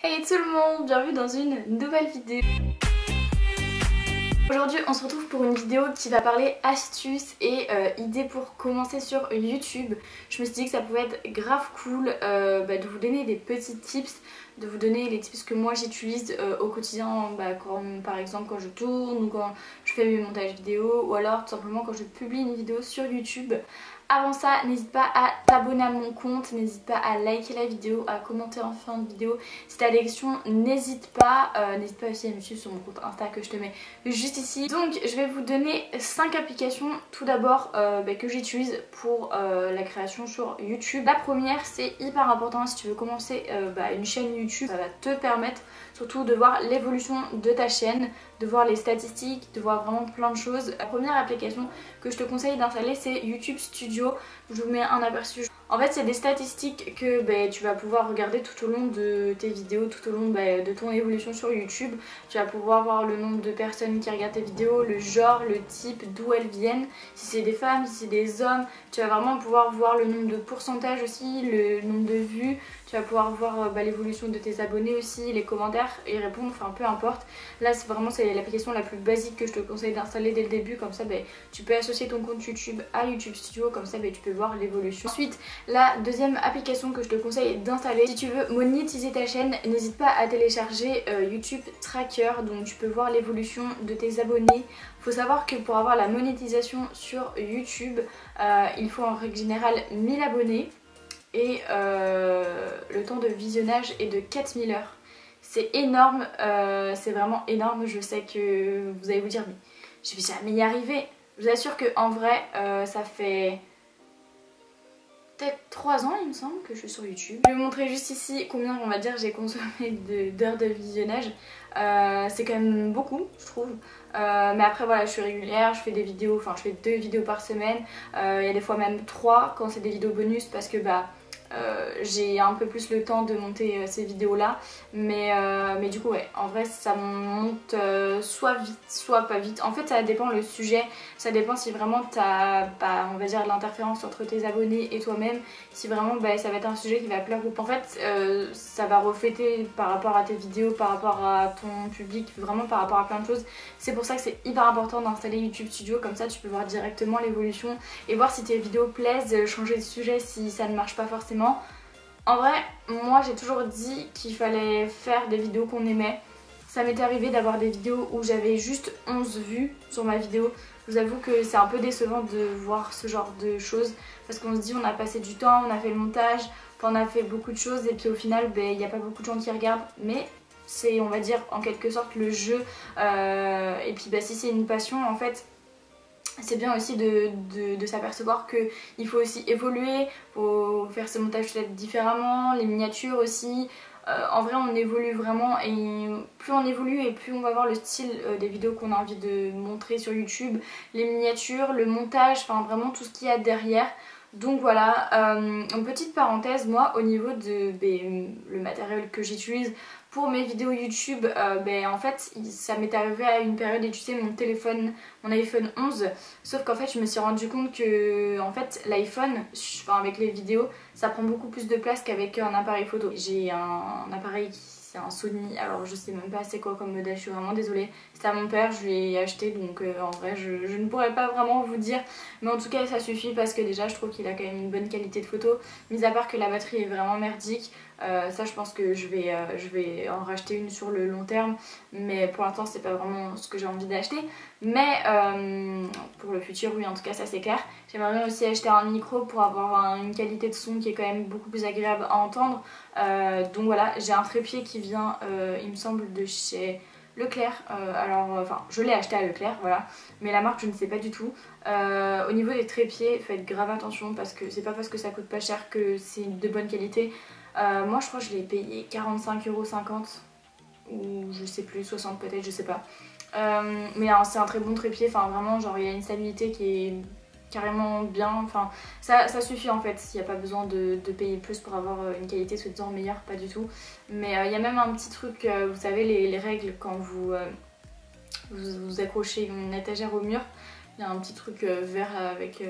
Hey tout le monde, bienvenue dans une nouvelle vidéo. Aujourd'hui on se retrouve pour une vidéo qui va parler astuces et idées pour commencer sur YouTube. Je me suis dit que ça pouvait être grave cool de vous donner des petits tips, de vous donner les tips que moi j'utilise au quotidien, comme par exemple quand je tourne ou quand je fais mes montages vidéo ou alors tout simplement quand je publie une vidéo sur YouTube. Avant ça, n'hésite pas à t'abonner à mon compte, n'hésite pas à liker la vidéo, à commenter en fin de vidéo. Si t'as des questions, n'hésite pas aussi à me suivre sur mon compte Insta que je te mets juste ici. Donc je vais vous donner 5 applications tout d'abord que j'utilise pour la création sur YouTube. La première, c'est hyper important si tu veux commencer une chaîne YouTube. Ça va te permettre surtout de voir l'évolution de ta chaîne, de voir les statistiques, de voir vraiment plein de choses. La première application que je te conseille d'installer, c'est YouTube Studio. Je vous mets un aperçu. En fait, c'est des statistiques que tu vas pouvoir regarder tout au long de tes vidéos, tout au long de ton évolution sur YouTube. Tu vas pouvoir voir le nombre de personnes qui regardent tes vidéos, le genre, le type, d'où elles viennent, si c'est des femmes, si c'est des hommes. Tu vas vraiment pouvoir voir le nombre de pourcentages aussi, le nombre de vues. Tu vas pouvoir voir l'évolution de tes abonnés aussi, les commentaires, y répondre, enfin peu importe. Là, c'est l'application la plus basique que je te conseille d'installer dès le début. Comme ça, tu peux associer ton compte YouTube à YouTube Studio. Comme ça, tu peux voir l'évolution. Ensuite, la deuxième application que je te conseille d'installer, si tu veux monétiser ta chaîne, n'hésite pas à télécharger YouTube Tracker. Donc tu peux voir l'évolution de tes abonnés. Il faut savoir que pour avoir la monétisation sur YouTube, il faut en règle générale 1000 abonnés. Et le temps de visionnage est de 4000 heures. C'est énorme, c'est vraiment énorme. Je sais que vous allez vous dire mais je vais jamais y arriver. Je vous assure qu'en vrai ça fait peut-être 3 ans il me semble que je suis sur YouTube. Je vais vous montrer juste ici combien on va dire j'ai consommé d'heures de visionnage. C'est quand même beaucoup je trouve. Mais après voilà, je suis régulière, je fais des vidéos, enfin je fais 2 vidéos par semaine. Il y a des fois même 3 quand c'est des vidéos bonus parce que j'ai un peu plus le temps de monter ces vidéos là, mais du coup ouais, en vrai ça monte soit vite soit pas vite. En fait ça dépend le sujet, ça dépend si vraiment t'as on va dire l'interférence entre tes abonnés et toi-même, si vraiment ça va être un sujet qui va plaire ou pas. En fait ça va refléter par rapport à tes vidéos, par rapport à ton public, vraiment par rapport à plein de choses. C'est pour ça que c'est hyper important d'installer YouTube Studio, comme ça tu peux voir directement l'évolution et voir si tes vidéos plaisent, changer de sujet si ça ne marche pas forcément. En vrai, moi j'ai toujours dit qu'il fallait faire des vidéos qu'on aimait. Ça m'est arrivé d'avoir des vidéos où j'avais juste 11 vues sur ma vidéo. Je vous avoue que c'est un peu décevant de voir ce genre de choses parce qu'on se dit on a passé du temps, on a fait le montage, on a fait beaucoup de choses et puis au final il n'y a pas beaucoup de gens qui regardent, mais c'est on va dire en quelque sorte le jeu. Et puis si c'est une passion en fait, c'est bien aussi de s'apercevoir qu'il faut aussi évoluer, il faut faire ce montage peut-être différemment, les miniatures aussi. En vrai on évolue vraiment et plus on évolue et plus on va voir le style des vidéos qu'on a envie de montrer sur YouTube, les miniatures, le montage, enfin vraiment tout ce qu'il y a derrière. Donc voilà, une petite parenthèse, moi au niveau de le matériel que j'utilise pour mes vidéos YouTube, en fait ça m'est arrivé à une période d'utiliser mon iPhone 11, sauf qu'en fait je me suis rendu compte que en fait l'iPhone, avec les vidéos, ça prend beaucoup plus de place qu'avec un appareil photo. J'ai un appareil c'est un Sony, alors je sais même pas c'est quoi comme modèle, je suis vraiment désolée. C'était à mon père, je lui ai acheté, donc en vrai je ne pourrais pas vraiment vous dire. Mais en tout cas ça suffit parce que déjà je trouve qu'il a quand même une bonne qualité de photo. Mis à part que la batterie est vraiment merdique, ça je pense que je vais en racheter une sur le long terme. Mais pour l'instant c'est pas vraiment ce que j'ai envie d'acheter. Mais pour le futur oui, en tout cas ça c'est clair. J'aimerais bien aussi acheter un micro pour avoir une qualité de son qui est quand même beaucoup plus agréable à entendre. Donc voilà, j'ai un trépied qui vient il me semble de chez Leclerc. Je l'ai acheté à Leclerc, voilà, mais la marque je ne sais pas du tout. Au niveau des trépieds, faites grave attention parce que c'est pas parce que ça coûte pas cher que c'est de bonne qualité. Moi je crois que je l'ai payé 45,50 € ou je sais plus, 60 peut-être, je sais pas. Mais c'est un très bon trépied, enfin vraiment genre il y a une stabilité qui est carrément bien, enfin ça suffit en fait, il n'y a pas besoin de payer plus pour avoir une qualité soi-disant meilleure, pas du tout. Mais il y a même un petit truc, vous savez les règles quand vous accrochez une étagère au mur, il y a un petit truc vert avec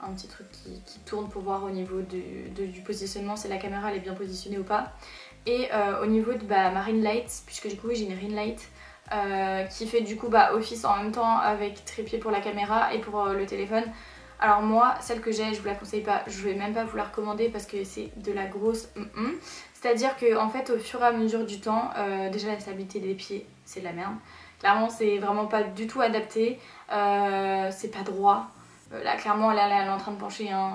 un petit truc qui tourne pour voir au niveau du positionnement si la caméra elle est bien positionnée ou pas. Et au niveau de ma ring light, puisque du coup oui, j'ai une ring light qui fait du coup office en même temps avec trépied pour la caméra et pour le téléphone. Alors moi, celle que j'ai, je vous la conseille pas, je vais même pas vous la recommander parce que c'est de la grosse C'est-à-dire que en fait au fur et à mesure du temps, déjà la stabilité des pieds c'est de la merde. Clairement c'est vraiment pas du tout adapté, c'est pas droit. Là clairement elle est en train de pencher hein,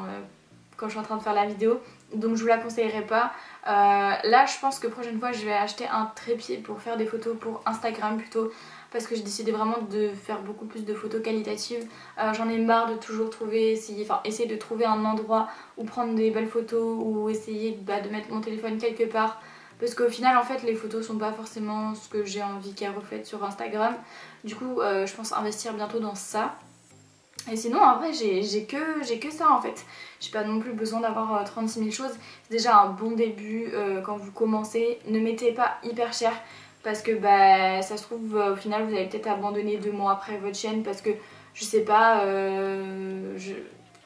quand je suis en train de faire la vidéo, donc je vous la conseillerais pas. Là je pense que prochaine fois je vais acheter un trépied pour faire des photos pour Instagram plutôt, parce que j'ai décidé vraiment de faire beaucoup plus de photos qualitatives. J'en ai marre de toujours essayer de trouver un endroit où prendre des belles photos ou essayer de mettre mon téléphone quelque part, parce qu'au final en fait les photos sont pas forcément ce que j'ai envie qu'elles reflètent sur Instagram. Du coup je pense investir bientôt dans ça. Et sinon en vrai j'ai que ça en fait. J'ai pas non plus besoin d'avoir 36 000 choses. C'est déjà un bon début quand vous commencez. Ne mettez pas hyper cher parce que ça se trouve au final vous allez peut-être abandonner 2 mois après votre chaîne parce que je sais pas,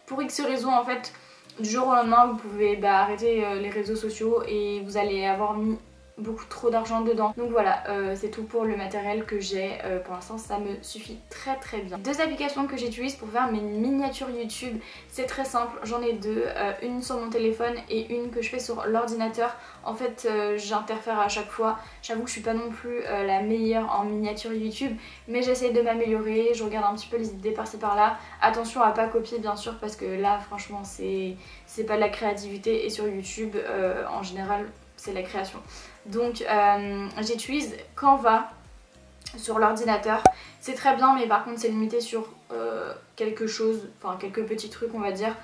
pour X raisons en fait, du jour au lendemain vous pouvez arrêter les réseaux sociaux et vous allez avoir mis beaucoup trop d'argent dedans. Donc voilà, c'est tout pour le matériel que j'ai. Pour l'instant ça me suffit très bien. 2 applications que j'utilise pour faire mes miniatures YouTube, c'est très simple, j'en ai 2, une sur mon téléphone et une que je fais sur l'ordinateur. En fait j'interfère à chaque fois, j'avoue que je suis pas non plus la meilleure en miniature YouTube, mais j'essaie de m'améliorer, je regarde un petit peu les idées par-ci par-là. Attention à pas copier bien sûr parce que là franchement c'est pas de la créativité et sur YouTube en général c'est la création. Donc j'utilise Canva sur l'ordinateur. C'est très bien mais par contre c'est limité sur quelque chose, enfin quelques petits trucs on va dire.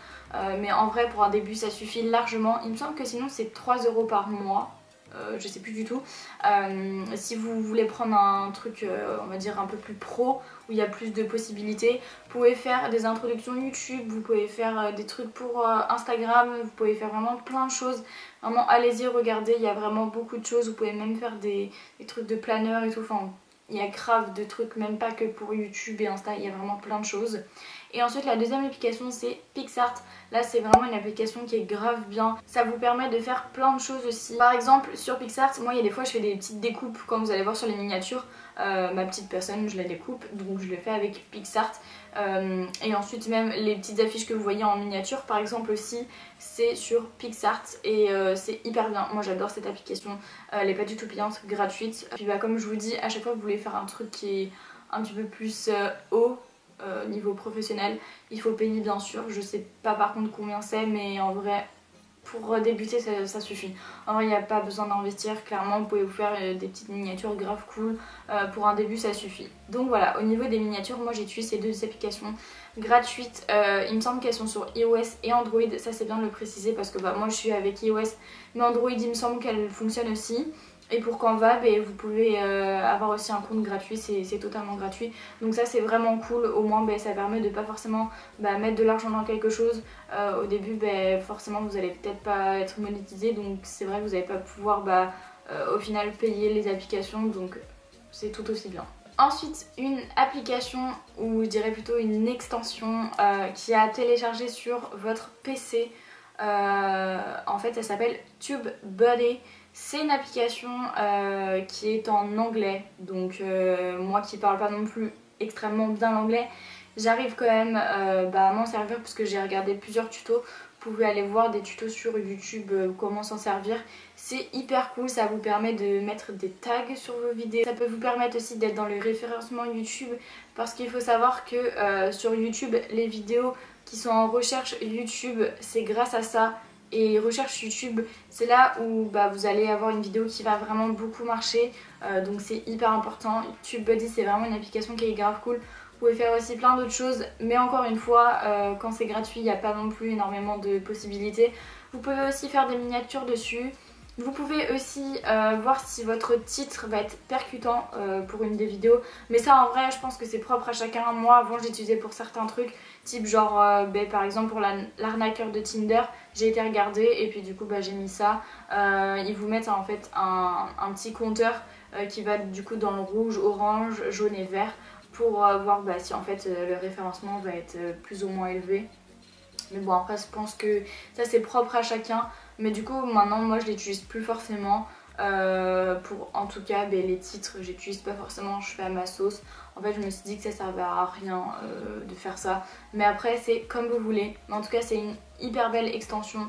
Mais en vrai pour un début ça suffit largement. Il me semble que sinon c'est 3 € par mois. Je sais plus du tout. Si vous voulez prendre un truc on va dire un peu plus pro où il y a plus de possibilités, vous pouvez faire des introductions YouTube, vous pouvez faire des trucs pour Instagram, vous pouvez faire vraiment plein de choses. Vraiment allez-y, regardez, il y a vraiment beaucoup de choses. Vous pouvez même faire des trucs de planeur et tout, enfin il y a grave de trucs, même pas que pour YouTube et Insta, il y a vraiment plein de choses. Et ensuite la deuxième application c'est PicsArt. Là c'est vraiment une application qui est grave bien. Ça vous permet de faire plein de choses aussi. Par exemple sur PicsArt, moi il y a des fois je fais des petites découpes comme vous allez voir sur les miniatures. Ma petite personne je la découpe donc je le fais avec PicsArt. Et ensuite même les petites affiches que vous voyez en miniature par exemple aussi c'est sur PicsArt et c'est hyper bien. Moi j'adore cette application, elle est pas du tout payante, gratuite. Puis comme je vous dis, à chaque fois que vous voulez faire un truc qui est un petit peu plus haut niveau professionnel, il faut payer bien sûr. Je sais pas par contre combien c'est mais en vrai pour débuter ça suffit. En vrai il n'y a pas besoin d'investir, clairement vous pouvez vous faire des petites miniatures grave cool. Pour un début ça suffit. Donc voilà, au niveau des miniatures moi j'utilise ces 2 applications gratuites. Il me semble qu'elles sont sur iOS et Android, ça c'est bien de le préciser parce que moi je suis avec iOS mais Android il me semble qu'elle fonctionne aussi. Et pour Canva, vous pouvez avoir aussi un compte gratuit, c'est totalement gratuit. Donc ça c'est vraiment cool, au moins ça permet de pas forcément mettre de l'argent dans quelque chose. Au début forcément vous allez peut-être pas être monétisé, donc c'est vrai que vous n'allez pas pouvoir au final payer les applications, donc c'est tout aussi bien. Ensuite une application, ou je dirais plutôt une extension qui a téléchargé sur votre PC. En fait elle s'appelle TubeBuddy. C'est une application qui est en anglais, donc moi qui parle pas non plus extrêmement bien l'anglais, j'arrive quand même à m'en servir parce que j'ai regardé plusieurs tutos. Vous pouvez aller voir des tutos sur YouTube comment s'en servir. C'est hyper cool, ça vous permet de mettre des tags sur vos vidéos. Ça peut vous permettre aussi d'être dans le référencement YouTube parce qu'il faut savoir que sur YouTube, les vidéos qui sont en recherche YouTube, c'est grâce à ça. Et recherche YouTube, c'est là où vous allez avoir une vidéo qui va vraiment beaucoup marcher, donc c'est hyper important. TubeBuddy c'est vraiment une application qui est grave cool. Vous pouvez faire aussi plein d'autres choses, mais encore une fois quand c'est gratuit il n'y a pas non plus énormément de possibilités. Vous pouvez aussi faire des miniatures dessus. Vous pouvez aussi voir si votre titre va être percutant pour une des vidéos. Mais ça en vrai je pense que c'est propre à chacun. Moi avant j'utilisais pour certains trucs, type genre par exemple pour l'arnaqueur de Tinder, j'ai été regarder et puis du coup j'ai mis ça. Ils vous mettent en fait un petit compteur qui va du coup dans le rouge, orange, jaune et vert pour voir si en fait le référencement va être plus ou moins élevé. Mais bon après je pense que ça c'est propre à chacun. Mais du coup maintenant moi je l'utilise plus forcément. Pour en tout cas les titres, j'utilise pas forcément, je fais à ma sauce. En fait je me suis dit que ça servait à rien de faire ça, mais après c'est comme vous voulez. Mais en tout cas c'est une hyper belle extension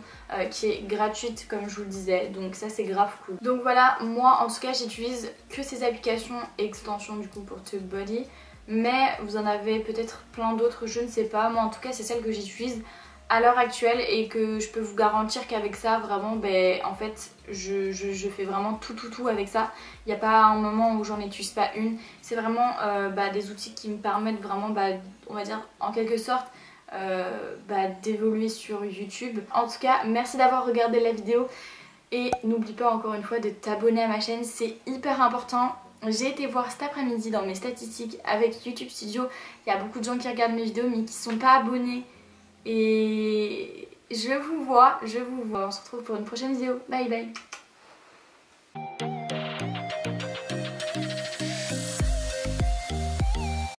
qui est gratuite comme je vous le disais, donc ça c'est grave cool. Donc voilà, moi en tout cas j'utilise que ces applications et extensions du coup pour TubeBuddy, mais vous en avez peut-être plein d'autres, je ne sais pas. Moi en tout cas c'est celle que j'utilise à l'heure actuelle et que je peux vous garantir qu'avec ça vraiment en fait je fais vraiment tout avec ça. Il n'y a pas un moment où j'en utilise pas une. C'est vraiment des outils qui me permettent vraiment on va dire en quelque sorte d'évoluer sur YouTube. En tout cas merci d'avoir regardé la vidéo et n'oublie pas encore une fois de t'abonner à ma chaîne, c'est hyper important. J'ai été voir cet après-midi dans mes statistiques avec YouTube Studio, il y a beaucoup de gens qui regardent mes vidéos mais qui sont pas abonnés. Et je vous vois, on se retrouve pour une prochaine vidéo. Bye bye.